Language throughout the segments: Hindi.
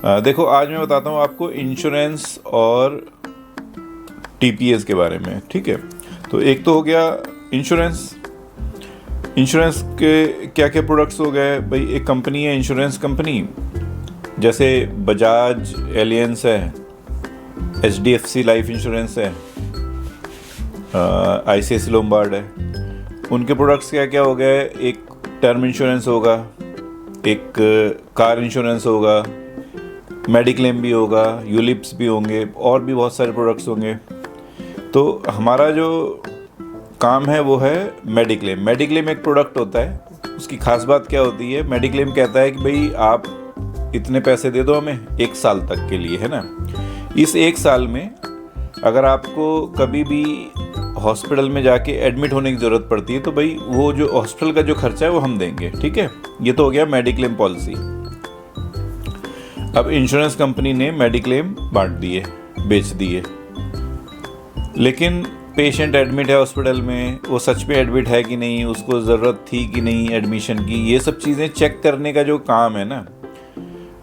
देखो, आज मैं बताता हूँ आपको इंश्योरेंस और टीपीएस के बारे में। ठीक है, तो एक तो हो गया इंश्योरेंस। इंश्योरेंस के क्या क्या प्रोडक्ट्स हो गए भाई। एक कंपनी है इंश्योरेंस कंपनी, जैसे बजाज एलियंस है, एचडीएफसी लाइफ इंश्योरेंस है, आईसीआईसी लोम्बार्ड है। उनके प्रोडक्ट्स क्या क्या हो गए। एक टर्म इंश्योरेंस होगा, एक कार इंश्योरेंस होगा, मेडिक्लेम भी होगा, यूलिप्स भी होंगे, और भी बहुत सारे प्रोडक्ट्स होंगे। तो हमारा जो काम है वो है मेडिक्लेम। मेडिक्लेम एक प्रोडक्ट होता है। उसकी खास बात क्या होती है, मेडिक्लेम कहता है कि भाई आप इतने पैसे दे दो हमें 1 साल तक के लिए, है ना। इस 1 साल में अगर आपको कभी भी हॉस्पिटल में जाके एडमिट होने की ज़रूरत पड़ती है तो भाई वो जो हॉस्पिटल का जो खर्चा है वो हम देंगे। ठीक है, ये तो हो गया मेडिक्लेम पॉलिसी। अब इंश्योरेंस कंपनी ने मेडिक्लेम बांट दिए, बेच दिए, लेकिन पेशेंट एडमिट है हॉस्पिटल में, वो सच में एडमिट है कि नहीं, उसको ज़रूरत थी कि नहीं एडमिशन की, ये सब चीज़ें चेक करने का जो काम है ना,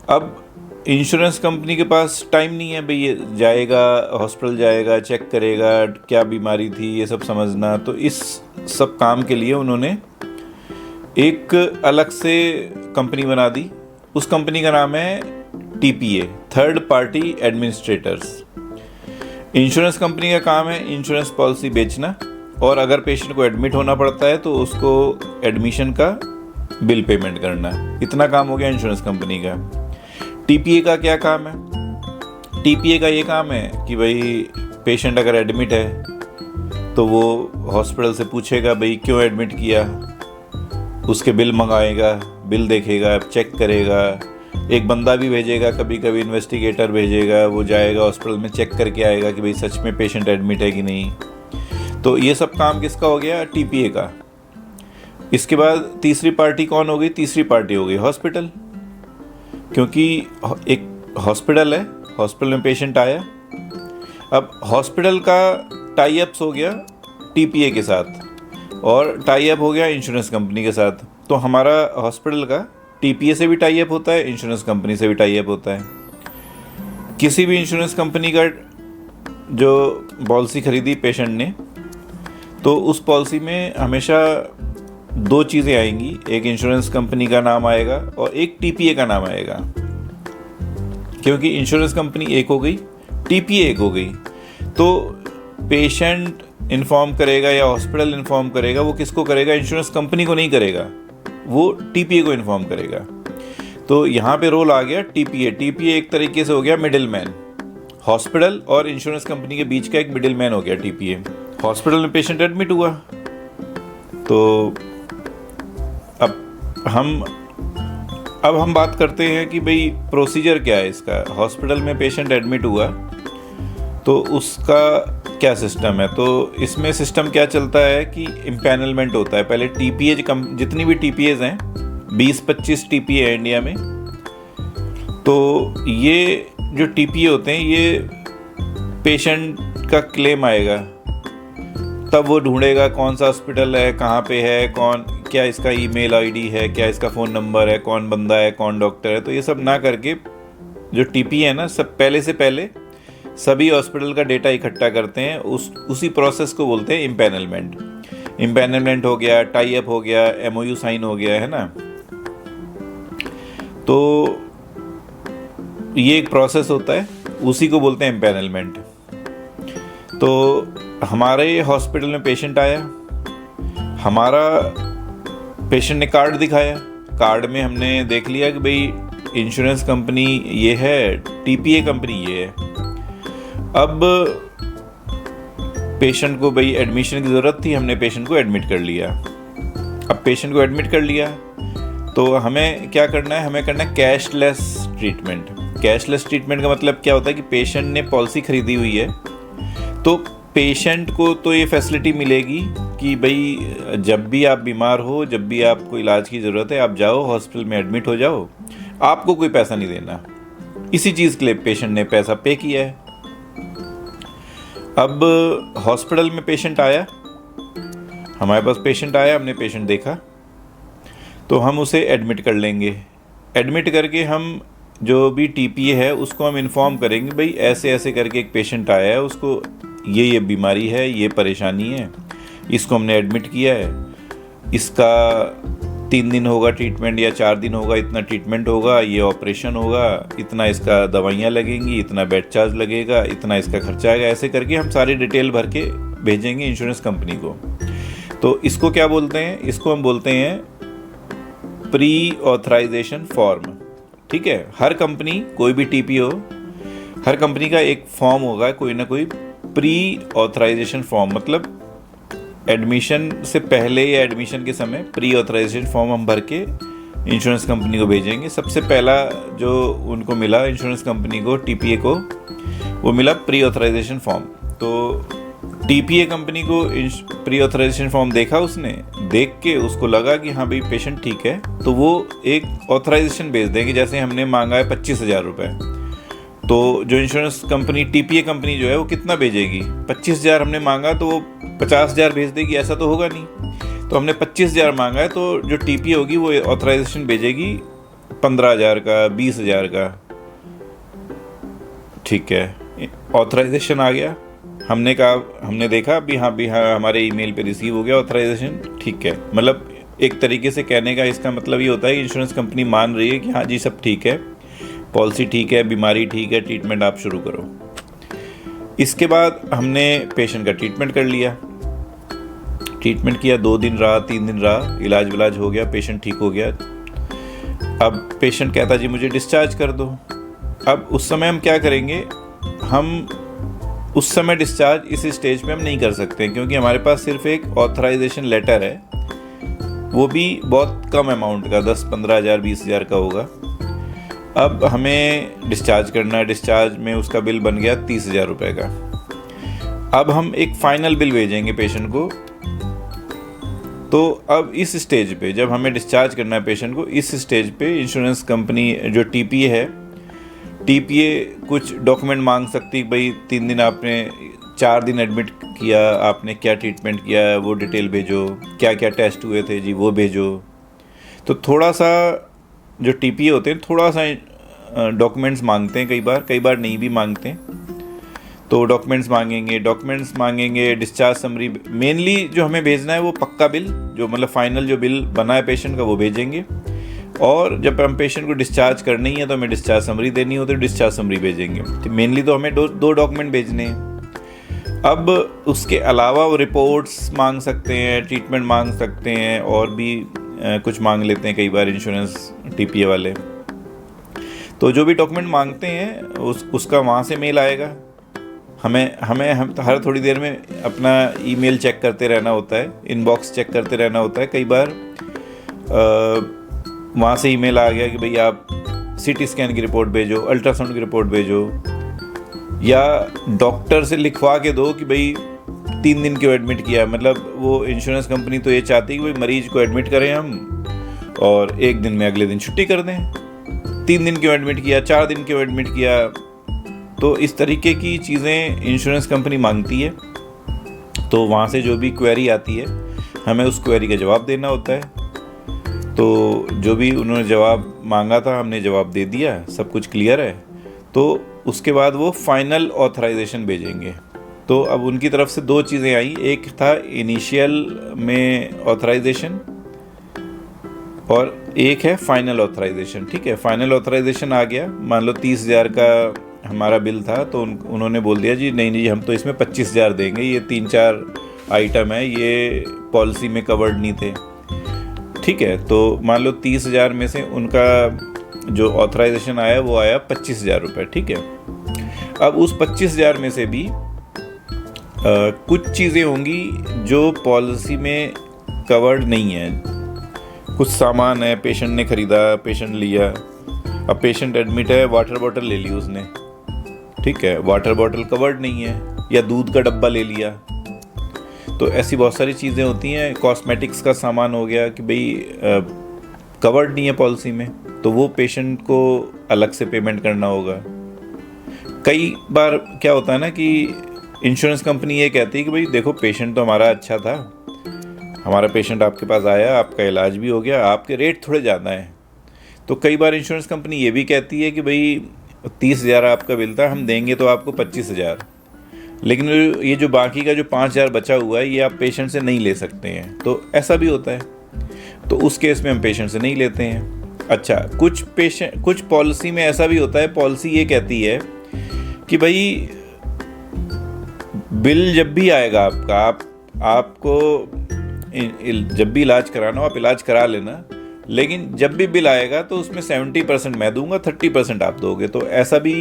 अब इंश्योरेंस कंपनी के पास टाइम नहीं है भाई। ये जाएगा हॉस्पिटल, जाएगा चेक करेगा क्या बीमारी थी, ये सब समझना। तो इस सब काम के लिए उन्होंने एक अलग से कंपनी बना दी। उस कंपनी का नाम है TPA, third party administrators. Insurance company का काम है इंश्योरेंस पॉलिसी बेचना, और अगर पेशेंट को एडमिट होना पड़ता है तो उसको एडमिशन का बिल पेमेंट करना। इतना काम हो गया इंश्योरेंस कंपनी का। टीपीए का क्या काम है। टीपीए का ये काम है कि भाई पेशेंट अगर एडमिट है तो वो हॉस्पिटल से पूछेगा भाई क्यों एडमिट किया, उसके बिल मंगाएगा, बिल देखेगा, चेक करेगा, एक बंदा भी भेजेगा, कभी कभी इन्वेस्टिगेटर भेजेगा, वो जाएगा हॉस्पिटल में चेक करके आएगा कि भाई सच में पेशेंट एडमिट है कि नहीं। तो ये सब काम किसका हो गया, टीपीए का। इसके बाद तीसरी पार्टी कौन हो गई, तीसरी पार्टी हो गई हॉस्पिटल, क्योंकि एक हॉस्पिटल है, हॉस्पिटल में पेशेंट आया। अब हॉस्पिटल का टाई अप्स हो गया टीपीए के साथ, और टाई अप हो गया इंश्योरेंस कंपनी के साथ। तो हमारा हॉस्पिटल का टीपीए से भी टाई अप होता है, इंश्योरेंस कंपनी से भी टाई अप होता है। किसी भी इंश्योरेंस कंपनी का जो पॉलिसी खरीदी पेशेंट ने, तो उस पॉलिसी में हमेशा 2 चीज़ें आएंगी, एक इंश्योरेंस कंपनी का नाम आएगा और एक टीपीए का नाम आएगा। क्योंकि इंश्योरेंस कंपनी एक हो गई, टीपीए एक हो गई, तो पेशेंट इन्फॉर्म करेगा या हॉस्पिटल इन्फॉर्म करेगा, वो किसको करेगा, इंश्योरेंस कंपनी को नहीं करेगा, वो टीपीए को इन्फॉर्म करेगा। तो यहाँ पे रोल आ गया टीपीए। टीपीए एक तरीके से हो गया मिडिल मैन, हॉस्पिटल और इंश्योरेंस कंपनी के बीच का एक मिडिल मैन हो गया टीपीए। हॉस्पिटल में पेशेंट एडमिट हुआ, तो अब हम बात करते हैं कि भाई प्रोसीजर क्या है इसका। हॉस्पिटल में पेशेंट एडमिट हुआ तो उसका क्या सिस्टम है। तो इसमें सिस्टम क्या चलता है कि इम्पैनलमेंट होता है। पहले टीपीए जितनी भी टीपीएज हैं, 20-25 टीपीए है इंडिया में। तो ये जो टीपीए होते हैं, ये पेशेंट का क्लेम आएगा तब वो ढूंढेगा कौन सा हॉस्पिटल है, कहाँ पे है, कौन, क्या इसका ईमेल आईडी है, क्या इसका फ़ोन नंबर है, कौन बंदा है, कौन डॉक्टर है। तो ये सब ना करके जो टीपीए है ना, सब पहले से पहले सभी हॉस्पिटल का डेटा इकट्ठा करते हैं। उसी प्रोसेस को बोलते हैं इम्पैनलमेंट। इम्पैनलमेंट हो गया, टाई अप हो गया, एमओयू साइन हो गया, है ना। तो ये एक प्रोसेस होता है, उसी को बोलते हैं इम्पैनलमेंट। तो हमारे हॉस्पिटल में पेशेंट आया, हमारा पेशेंट ने कार्ड दिखाया, कार्ड में हमने देख लिया कि भाई इंश्योरेंस कंपनी ये है, टीपीए कंपनी ये है। अब पेशेंट को भाई एडमिशन की ज़रूरत थी, हमने पेशेंट को एडमिट कर लिया। अब पेशेंट को एडमिट कर लिया तो हमें क्या करना है, हमें करना है कैशलेस ट्रीटमेंट। कैशलेस ट्रीटमेंट का मतलब क्या होता है कि पेशेंट ने पॉलिसी खरीदी हुई है, तो पेशेंट को तो ये फैसिलिटी मिलेगी कि भाई जब भी आप बीमार हो, जब भी आपको इलाज की ज़रूरत है, आप जाओ हॉस्पिटल में एडमिट हो जाओ, आपको कोई पैसा नहीं देना। इसी चीज़ के लिए पेशेंट ने पैसा पे किया है। अब हॉस्पिटल में पेशेंट आया, हमारे पास पेशेंट आया, हमने पेशेंट देखा, तो हम उसे एडमिट कर लेंगे। एडमिट करके हम जो भी टीपीए है उसको हम इन्फॉर्म करेंगे, भाई ऐसे ऐसे करके एक पेशेंट आया है, उसको ये बीमारी है, ये परेशानी है, इसको हमने एडमिट किया है, इसका 3 दिन होगा ट्रीटमेंट या 4 दिन होगा, इतना ट्रीटमेंट होगा, ये ऑपरेशन होगा, इतना इसका दवाइयाँ लगेंगी, इतना बेड चार्ज लगेगा, इतना इसका खर्चा आएगा। ऐसे करके हम सारी डिटेल भर के भेजेंगे इंश्योरेंस कंपनी को। तो इसको क्या बोलते हैं? इसको हम बोलते हैं प्री ऑथराइजेशन फॉर्म। ठीक है, हर कंपनी, कोई भी टीपी हो, हर कंपनी का एक फॉर्म होगा, कोई ना कोई प्री ऑथराइजेशन फॉर्म, मतलब एडमिशन से पहले या एडमिशन के समय प्री ऑथराइजेशन फॉर्म हम भर के इंश्योरेंस कंपनी को भेजेंगे। सबसे पहला जो उनको मिला इंश्योरेंस कंपनी को, टीपीए को, वो मिला प्री ऑथराइजेशन फॉर्म। तो टीपीए कंपनी को प्री ऑथराइजेशन फॉर्म देखा, उसने देख के उसको लगा कि हाँ भाई पेशेंट ठीक है, तो वो एक ऑथराइजेशन भेज देंगे। जैसे हमने मांगा है 25,000 रुपये, तो जो इंश्योरेंस कंपनी, टीपीए कंपनी जो है, वो कितना भेजेगी? 25,000 हमने मांगा तो वो 50,000 भेज देगी? ऐसा तो होगा नहीं। तो हमने 25,000 मांगा है, तो जो टीपीए होगी वो ऑथराइजेशन भेजेगी 15,000 का, 20,000 का। ठीक है, ऑथराइजेशन आ गया, हमने कहा, हमने देखा भी हाँ हमारे ईमेल पे रिसीव हो गया ऑथराइजेशन। ठीक है, मतलब एक तरीके से कहने का इसका मतलब ये होता है कि इंश्योरेंस कंपनी मान रही है कि हाँ जी सब ठीक है, पॉलिसी ठीक है, बीमारी ठीक है, ट्रीटमेंट आप शुरू करो। इसके बाद हमने पेशेंट का ट्रीटमेंट कर लिया, ट्रीटमेंट किया, 2 दिन रहा, 3 दिन रहा, इलाज विलाज हो गया, पेशेंट ठीक हो गया। अब पेशेंट कहता जी मुझे डिस्चार्ज कर दो। अब उस समय हम क्या करेंगे? हम उस समय डिस्चार्ज इस स्टेज पे हम नहीं कर सकते, क्योंकि हमारे पास सिर्फ एक ऑथराइजेशन लेटर है, वो भी बहुत कम अमाउंट का, 10-15 हज़ार 20,000 का होगा। अब हमें डिस्चार्ज करना है, डिस्चार्ज में उसका बिल बन गया 30,000 रुपये का। अब हम एक फाइनल बिल भेजेंगे पेशेंट को। तो अब इस स्टेज पे जब हमें डिस्चार्ज करना है पेशेंट को, इस स्टेज पे इंश्योरेंस कंपनी जो टीपीए है, टीपीए कुछ डॉक्यूमेंट मांग सकती है, भाई 3 दिन आपने, 4 दिन एडमिट किया आपने, क्या ट्रीटमेंट किया वो डिटेल भेजो, क्या क्या टेस्ट हुए थे जी वो भेजो। तो थोड़ा सा जो टीपीए होते हैं थोड़ा सा डॉक्यूमेंट्स मांगते हैं, कई बार नहीं भी मांगते हैं। तो डॉक्यूमेंट्स मांगेंगे, डिस्चार्ज समरी, मेनली जो हमें भेजना है वो पक्का बिल, जो मतलब फाइनल जो बिल बना है पेशेंट का वो भेजेंगे। और जब हम पेशेंट को डिस्चार्ज करनी है तो हमें डिस्चार्ज समरी देनी होती है, डिस्चार्ज समरी भेजेंगे। तो मेनली तो हमें दो डॉक्यूमेंट भेजने हैं। अब उसके अलावा वो रिपोर्ट्स मांग सकते हैं, ट्रीटमेंट मांग सकते हैं, और भी कुछ मांग लेते हैं कई बार इंश्योरेंस टीपीए वाले। तो जो भी डॉक्यूमेंट मांगते हैं उसका वहाँ से मेल आएगा। हम हर थोड़ी देर में अपना ईमेल चेक करते रहना होता है, इनबॉक्स चेक करते रहना होता है। कई बार वहाँ से ईमेल आ गया कि भाई आप सीटी स्कैन की रिपोर्ट भेजो, अल्ट्रासाउंड की रिपोर्ट भेजो, या डॉक्टर से लिखवा के दो कि भाई 3 दिन क्यों एडमिट किया। मतलब वो इंश्योरेंस कंपनी तो ये चाहती है कि भाई मरीज को एडमिट करें हम और 1 दिन में अगले दिन छुट्टी कर दें। 3 दिन क्यों एडमिट किया, 4 दिन क्यों एडमिट किया। तो इस तरीके की चीज़ें इंश्योरेंस कंपनी मांगती है। तो वहाँ से जो भी क्वेरी आती है हमें उस क्वेरी का जवाब देना होता है। तो जो भी उन्होंने जवाब मांगा था हमने जवाब दे दिया, सब कुछ क्लियर है। तो उसके बाद वो फाइनल ऑथराइजेशन भेजेंगे। तो अब उनकी तरफ से 2 चीज़ें आई, एक था इनिशियल में ऑथराइजेशन और एक है फाइनल ऑथराइजेशन। ठीक है, फाइनल ऑथराइजेशन आ गया, मान लो 30,000 का हमारा बिल था, तो उन्होंने बोल दिया जी नहीं जी हम तो इसमें 25,000 देंगे, ये 3-4 आइटम है, ये पॉलिसी में कवर्ड नहीं थे। ठीक है, तो मान लो 30,000 में से उनका जो ऑथराइजेशन आया वो आया 25,000 रुपये। ठीक है, अब उस 25,000 में से भी कुछ चीज़ें होंगी जो पॉलिसी में कवर्ड नहीं है। कुछ सामान है, पेशेंट ने ख़रीदा, पेशेंट लिया, अब पेशेंट एडमिट है, वाटर बॉटल ले ली उसने। ठीक है, वाटर बॉटल कवर्ड नहीं है, या दूध का डब्बा ले लिया। तो ऐसी बहुत सारी चीज़ें होती हैं। कॉस्मेटिक्स का सामान हो गया कि भाई कवर्ड नहीं है पॉलिसी में, तो वो पेशेंट को अलग से पेमेंट करना होगा। कई बार क्या होता है ना कि इंश्योरेंस कंपनी ये कहती है कि भाई देखो पेशेंट तो हमारा अच्छा था, हमारा पेशेंट आपके पास आया, आपका इलाज भी हो गया, आपके रेट थोड़े ज़्यादा हैं, तो कई बार इंश्योरेंस कंपनी ये भी कहती है कि भाई 30,000 आपका बिल था, हम देंगे तो आपको 25,000, लेकिन ये जो बाकी का जो 5,000 बचा हुआ है ये आप पेशेंट से नहीं ले सकते हैं। तो ऐसा भी होता है, तो उस केस में हम पेशेंट से नहीं लेते हैं। अच्छा, कुछ पॉलिसी में ऐसा भी होता है, पॉलिसी ये कहती है कि भाई बिल जब भी आएगा आपका, आपको जब भी इलाज कराना हो आप इलाज करा लेना, लेकिन जब भी बिल आएगा तो उसमें 70% मैं दूंगा, 30% आप दोगे। तो ऐसा भी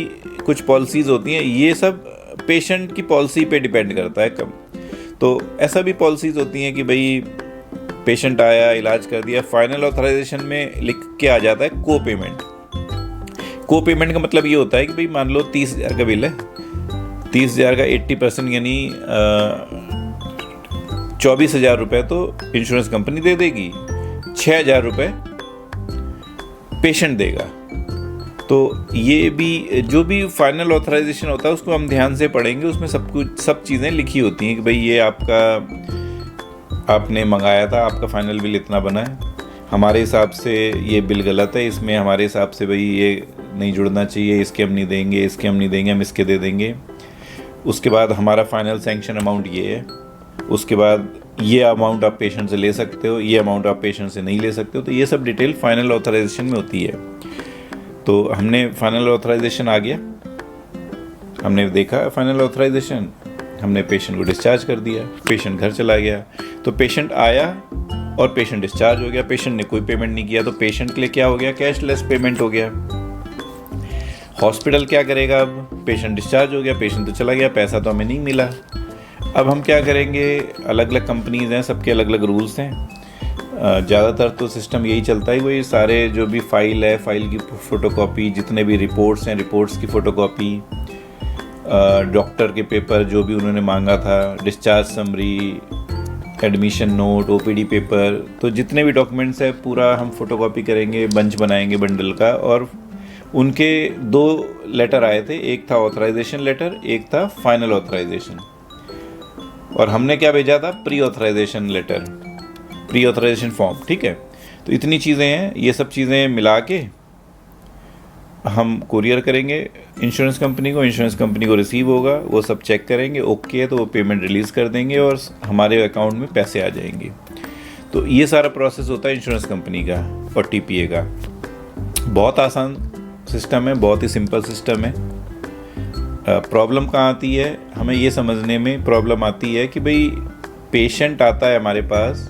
कुछ पॉलिसीज़ होती हैं। ये सब पेशेंट की पॉलिसी पे डिपेंड करता है कब। तो ऐसा भी पॉलिसीज़ होती हैं कि भाई पेशेंट आया, इलाज कर दिया, फाइनल ऑथराइजेशन में लिख के आ जाता है को पेमेंट। को पेमेंट का मतलब ये होता है कि भाई मान लो 30,000 का बिल है, 30,000 का 80% यानी 24,000 रुपये तो इंश्योरेंस कंपनी दे देगी, 6,000 रुपये पेशेंट देगा। तो ये भी जो भी फाइनल ऑथराइजेशन होता है उसको हम ध्यान से पढ़ेंगे, उसमें सब चीज़ें लिखी होती हैं कि भाई ये आपने मंगाया था, आपका फाइनल बिल इतना बना है, हमारे हिसाब से ये बिल गलत है, इसमें हमारे हिसाब से भाई ये नहीं जुड़ना चाहिए, इसके हम नहीं देंगे, इसके हम नहीं देंगे, हम इसके दे देंगे। उसके बाद हमारा फाइनल सैंक्शन अमाउंट ये है, उसके बाद ये अमाउंट आप पेशेंट से ले सकते हो, ये अमाउंट आप पेशेंट से नहीं ले सकते हो। तो ये सब डिटेल फाइनल ऑथराइजेशन में होती है। तो हमने फाइनल ऑथराइजेशन आ गया, हमने देखा फाइनल ऑथराइजेशन, हमने पेशेंट को डिस्चार्ज कर दिया, पेशेंट घर चला गया। तो पेशेंट आया और पेशेंट डिस्चार्ज हो गया, पेशेंट ने कोई पेमेंट नहीं किया, तो पेशेंट के लिए क्या हो गया, कैशलेस पेमेंट हो गया। हॉस्पिटल क्या करेगा, अब पेशेंट डिस्चार्ज हो गया, पेशेंट तो चला गया, पैसा तो हमें नहीं मिला। अब हम क्या करेंगे, अलग अलग कंपनीज़ हैं, सबके अलग अलग रूल्स हैं। ज़्यादातर तो सिस्टम यही चलता है, वही सारे जो भी फाइल है, फाइल की फ़ोटोकॉपी, जितने भी रिपोर्ट्स हैं, रिपोर्ट्स की फ़ोटोकॉपी, डॉक्टर के पेपर जो भी उन्होंने मांगा था, discharge summary, admission note, OPD paper, तो जितने भी डॉक्यूमेंट्स है पूरा हम फोटोकॉपी करेंगे, बंच बनाएंगे बंडल का। और उनके 2 लेटर आए थे, एक था ऑथराइजेशन लेटर, एक था फाइनल ऑथराइजेशन। और हमने क्या भेजा था, pre authorization letter, pre authorization form, ठीक है। तो इतनी चीज़ें हैं, ये सब चीज़ें मिला के हम कुरियर करेंगे इंश्योरेंस कंपनी को, इंश्योरेंस कंपनी को रिसीव होगा, वो सब चेक करेंगे, ओके है तो वो पेमेंट रिलीज़ कर देंगे और हमारे अकाउंट में पैसे आ जाएंगे। तो ये सारा प्रोसेस होता है इंश्योरेंस कंपनी का और टीपीए का। बहुत आसान सिस्टम है, बहुत ही सिंपल सिस्टम है। प्रॉब्लम कहाँ आती है, हमें ये समझने में प्रॉब्लम आती है कि भाई पेशेंट आता है हमारे पास,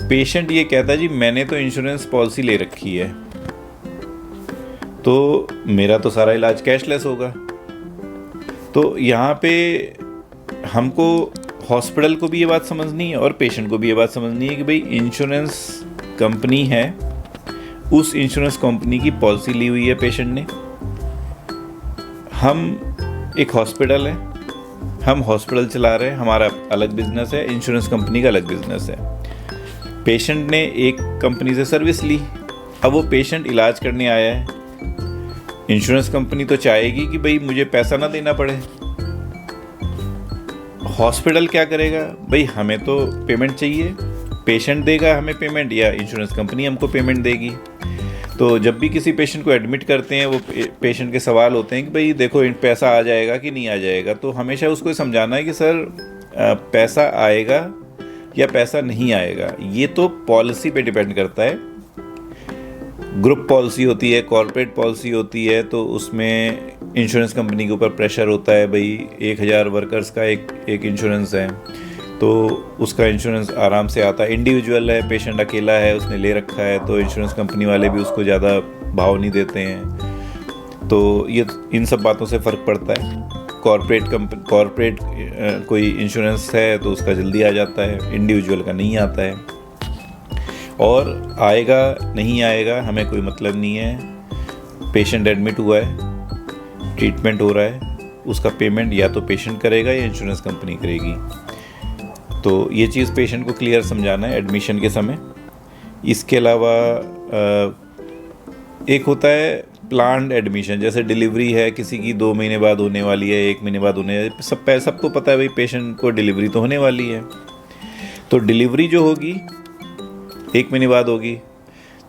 पेशेंट ये कहता है जी मैंने तो इंश्योरेंस पॉलिसी ले रखी है, तो मेरा तो सारा इलाज कैशलेस होगा। तो यहाँ पे हमको हॉस्पिटल को भी ये बात समझनी है और पेशेंट को भी ये बात समझनी है कि भाई इंश्योरेंस कंपनी है, उस इंश्योरेंस कंपनी की पॉलिसी ली हुई है पेशेंट ने। हम एक हॉस्पिटल है, हम हॉस्पिटल चला रहे हैं, हमारा अलग बिजनेस है, इंश्योरेंस कंपनी का अलग बिजनेस है। पेशेंट ने एक कंपनी से सर्विस ली, अब वो पेशेंट इलाज करने आया है, इंश्योरेंस कंपनी तो चाहेगी कि भाई मुझे पैसा ना देना पड़े। हॉस्पिटल क्या करेगा, भाई हमें तो पेमेंट चाहिए, पेशेंट देगा हमें पेमेंट या इंश्योरेंस कंपनी हमको पेमेंट देगी। तो जब भी किसी पेशेंट को एडमिट करते हैं, वो पेशेंट के सवाल होते हैं कि भाई देखो पैसा आ जाएगा कि नहीं आ जाएगा। तो हमेशा उसको समझाना है कि सर पैसा आएगा या पैसा नहीं आएगा, ये तो पॉलिसी पे डिपेंड करता है। ग्रुप पॉलिसी होती है, कॉर्पोरेट पॉलिसी होती है, तो उसमें इंश्योरेंस कंपनी के ऊपर प्रेशर होता है, भाई 1,000 वर्कर्स का एक इंश्योरेंस है, तो उसका इंश्योरेंस आराम से आता है। इंडिविजुअल है, पेशेंट अकेला है, उसने ले रखा है, तो इंश्योरेंस कंपनी वाले भी उसको ज़्यादा भाव नहीं देते हैं। तो ये इन सब बातों से फ़र्क पड़ता है। कॉर्पोरेट कोई इंश्योरेंस है तो उसका जल्दी आ जाता है, इंडिविजुअल का नहीं आता है। और आएगा नहीं आएगा हमें कोई मतलब नहीं है। पेशेंट एडमिट हुआ है, ट्रीटमेंट हो रहा है, उसका पेमेंट या तो पेशेंट करेगा या इंश्योरेंस कंपनी करेगी। तो ये चीज़ पेशेंट को क्लियर समझाना है एडमिशन के समय। इसके अलावा एक होता है प्लान्ड एडमिशन, जैसे डिलीवरी है किसी की 2 महीने बाद होने वाली है, 1 महीने बाद होने, सबको पता है भाई पेशेंट को डिलीवरी तो होने वाली है। तो डिलीवरी जो होगी 1 महीने बाद होगी,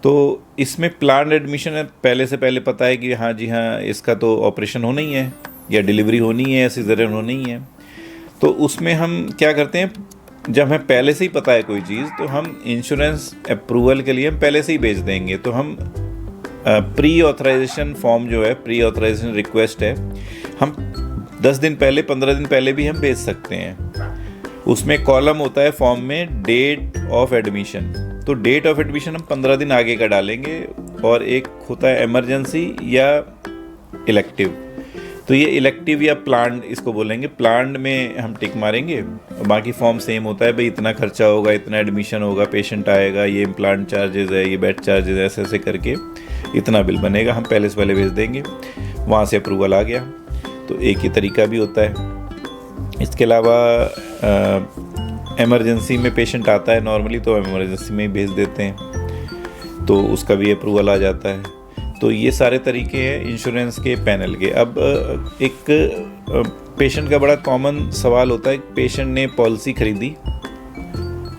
तो इसमें प्लान एडमिशन है, पहले से पहले पता है कि हाँ जी हाँ इसका तो ऑपरेशन होना ही है या डिलीवरी होनी है या सिजेरियन होनी ही है। तो उसमें हम क्या करते हैं, जब हमें पहले से ही पता है कोई चीज़ तो हम इंश्योरेंस अप्रूवल के लिए हम पहले से ही भेज देंगे। तो हम प्री ऑथराइजेशन फॉर्म जो है, प्री ऑथराइजेशन रिक्वेस्ट है, हम 10 दिन पहले 15 दिन पहले भी हम भेज सकते हैं। उसमें कॉलम होता है फॉर्म में डेट ऑफ एडमिशन, तो डेट ऑफ एडमिशन हम 15 दिन आगे का डालेंगे, और एक होता है इमरजेंसी या इलेक्टिव। तो ये इलेक्टिव या प्लान्ड इसको बोलेंगे, प्लान्ड में हम टिक मारेंगे। बाकी फॉर्म सेम होता है, भाई इतना खर्चा होगा, इतना एडमिशन होगा, पेशेंट आएगा, ये इम्प्लांट चार्जेस है, ये बेड चार्जेस, ऐसे ऐसे करके इतना बिल बनेगा, हम पहले से पहले भेज देंगे। वहाँ से अप्रूवल आ गया। तो एक ही तरीका भी होता है। इसके अलावा इमरजेंसी में पेशेंट आता है नॉर्मली, तो इमरजेंसी में ही भेज देते हैं, तो उसका भी अप्रूवल आ जाता है। तो ये सारे तरीके हैं इंश्योरेंस के पैनल के। अब एक पेशेंट का बड़ा कॉमन सवाल होता है, पेशेंट ने पॉलिसी खरीदी,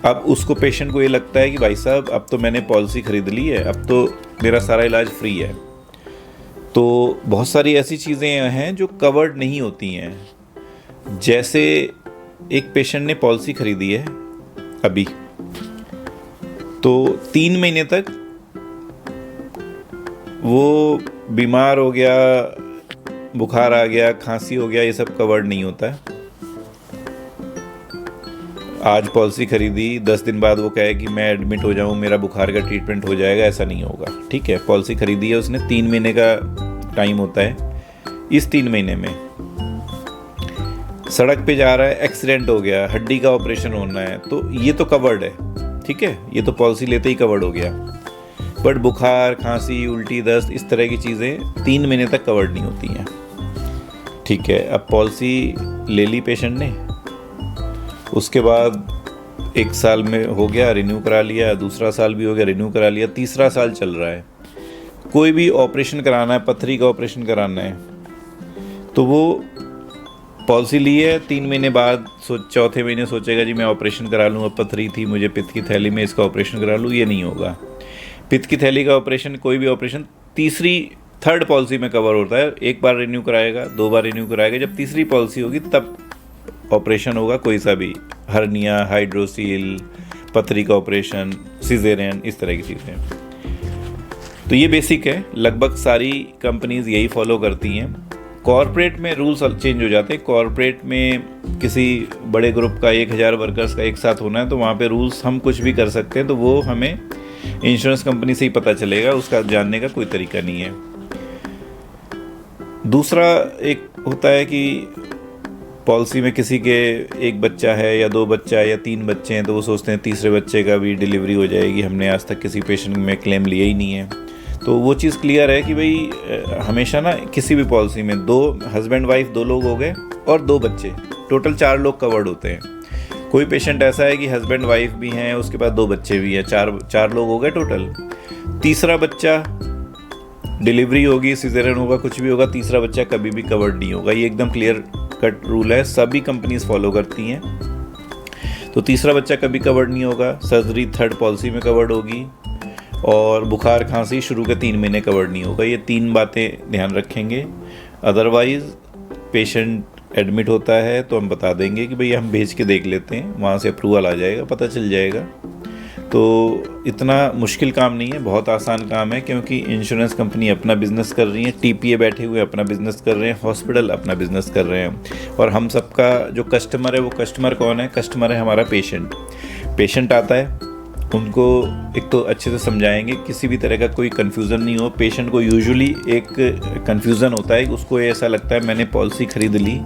अब उसको पेशेंट को ये लगता है कि भाई साहब अब तो मैंने पॉलिसी खरीद ली है, अब तो मेरा सारा इलाज फ्री है। तो बहुत सारी ऐसी चीज़ें हैं जो कवर्ड नहीं होती हैं। जैसे एक पेशेंट ने पॉलिसी खरीदी है अभी, तो 3 महीने तक वो बीमार हो गया, बुखार आ गया, खांसी हो गया, ये सब कवर्ड नहीं होता है। आज पॉलिसी खरीदी, 10 दिन बाद वो कहे कि मैं एडमिट हो जाऊं, मेरा बुखार का ट्रीटमेंट हो जाएगा, ऐसा नहीं होगा। ठीक है, पॉलिसी खरीदी है उसने, 3 महीने का टाइम होता है। इस 3 महीने में सड़क पे जा रहा है, एक्सीडेंट हो गया, हड्डी का ऑपरेशन होना है, तो ये तो कवर्ड है। ठीक है, ये तो पॉलिसी लेते ही कवर्ड हो गया। बट बुखार, खांसी, उल्टी, दस्त, इस तरह की चीज़ें 3 महीने तक कवर्ड नहीं होती हैं। ठीक है, अब पॉलिसी ले ली पेशेंट ने, उसके बाद 1 साल में हो गया, रिन्यू करा लिया, दूसरा साल भी हो गया, रिन्यू करा लिया, तीसरा साल चल रहा है। कोई भी ऑपरेशन कराना है, पथरी का ऑपरेशन कराना है, तो वो पॉलिसी ली है, 3 महीने बाद चौथे महीने सोचेगा जी मैं ऑपरेशन करा लूँ, अब पथरी थी मुझे पित्त की थैली में, इसका ऑपरेशन करा लूँ, ये नहीं होगा। पित्त की थैली का ऑपरेशन, कोई भी ऑपरेशन थर्ड पॉलिसी में कवर होता है। 1 बार रिन्यू कराएगा, 2 बार रिन्यू कराएगा, जब तीसरी पॉलिसी होगी तब ऑपरेशन होगा, कोई सा भी, हर्निया, हाइड्रोसील, पथरी का ऑपरेशन, सिजेरियन, इस तरह की चीज़ें। तो ये बेसिक है, लगभग सारी कंपनीज यही फॉलो करती हैं। कॉर्पोरेट में रूल्स चेंज हो जाते हैं। कॉर्पोरेट में किसी बड़े ग्रुप का 1000 वर्कर्स का एक साथ होना है, तो वहाँ पे रूल्स हम कुछ भी कर सकते हैं, तो वो हमें इंश्योरेंस कंपनी से ही पता चलेगा, उसका जानने का कोई तरीका नहीं है। दूसरा एक होता है कि पॉलिसी में किसी के 1 बच्चा है या 2 बच्चा है या 3 बच्चे हैं, तो वो सोचते हैं तीसरे बच्चे का भी डिलीवरी हो जाएगी, हमने आज तक किसी पेशेंट में क्लेम लिया ही नहीं है। तो वो चीज़ क्लियर है कि भाई हमेशा ना किसी भी पॉलिसी में 2 हस्बैंड वाइफ 2 लोग हो गए और 2 बच्चे, टोटल 4 लोग कवर्ड होते हैं। कोई पेशेंट ऐसा है कि हस्बैंड वाइफ भी हैं, उसके बाद 2 बच्चे भी हैं, 4 लोग हो गए टोटल। तीसरा बच्चा डिलीवरी होगी, सिजेरियन होगा, कुछ भी होगा, तीसरा बच्चा कभी भी कवर्ड नहीं होगा। ये एकदम क्लियर कट रूल है, सभी कंपनीज फॉलो करती हैं। तो तीसरा बच्चा कभी कवर्ड नहीं होगा, सर्जरी थर्ड पॉलिसी में कवर्ड होगी, और बुखार खांसी शुरू के 3 महीने कवर्ड नहीं होगा। ये 3 बातें ध्यान रखेंगे। अदरवाइज़ पेशेंट एडमिट होता है तो हम बता देंगे कि भाई हम भेज के देख लेते हैं, वहाँ से अप्रूवल आ जाएगा, पता चल जाएगा। तो इतना मुश्किल काम नहीं है, बहुत आसान काम है, क्योंकि इंश्योरेंस कंपनी अपना बिजनेस कर रही है, टीपीए बैठे हुए अपना बिजनेस कर रहे हैं, हॉस्पिटल अपना बिजनेस कर रहे हैं, और हम सबका जो कस्टमर है, वो कस्टमर कौन है? कस्टमर है हमारा पेशेंट। पेशेंट आता है, उनको एक तो अच्छे से समझाएंगे, किसी भी तरह का कोई कन्फ्यूज़न नहीं हो। पेशेंट को यूजुअली एक कन्फ्यूज़न होता है, उसको ऐसा लगता है मैंने पॉलिसी ख़रीद ली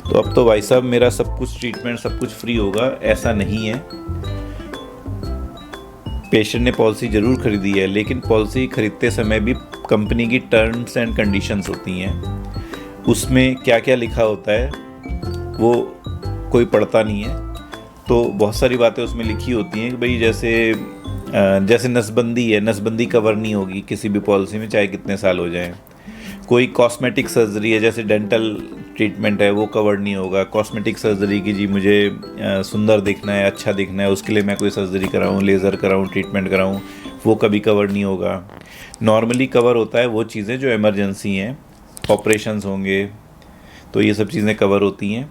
तो अब तो भाई साहब मेरा सब कुछ ट्रीटमेंट सब कुछ फ्री होगा। ऐसा नहीं है। पेशेंट ने पॉलिसी ज़रूर खरीदी है, लेकिन पॉलिसी खरीदते समय भी कंपनी की टर्म्स एंड कंडीशंस होती हैं, उसमें क्या क्या लिखा होता है वो कोई पढ़ता नहीं है। तो बहुत सारी बातें उसमें लिखी होती हैं कि भाई जैसे नसबंदी है, नसबंदी कवर नहीं होगी किसी भी पॉलिसी में, चाहे कितने साल हो जाएं। कोई कॉस्मेटिक सर्जरी है, जैसे डेंटल ट्रीटमेंट है, वो कवर नहीं होगा। कॉस्मेटिक सर्जरी की जी मुझे सुंदर दिखना है, अच्छा दिखना है, उसके लिए मैं कोई सर्जरी कराऊँ, लेज़र कराऊँ, ट्रीटमेंट कराऊँ, वो कभी कवर नहीं होगा। नॉर्मली कवर होता है वो चीज़ें जो इमरजेंसी हैं, ऑपरेशंस होंगे, तो ये सब चीज़ें कवर होती हैं।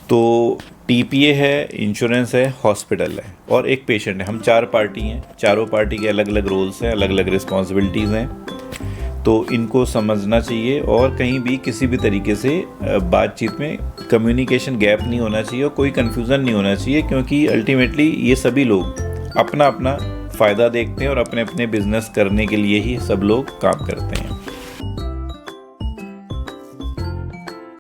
तो टीपीए है, इंश्योरेंस है, हॉस्पिटल है और एक पेशेंट है। हम 4 पार्टी हैं, चारों पार्टी के अलग अलग रोल्स हैं, अलग अलग रिस्पॉन्सिबिलिटीज़ हैं। तो इनको समझना चाहिए और कहीं भी किसी भी तरीके से बातचीत में कम्युनिकेशन गैप नहीं होना चाहिए और कोई कन्फ्यूज़न नहीं होना चाहिए, क्योंकि अल्टीमेटली ये सभी लोग अपना अपना फ़ायदा देखते हैं और अपने अपने बिजनेस करने के लिए ही सब लोग काम करते हैं।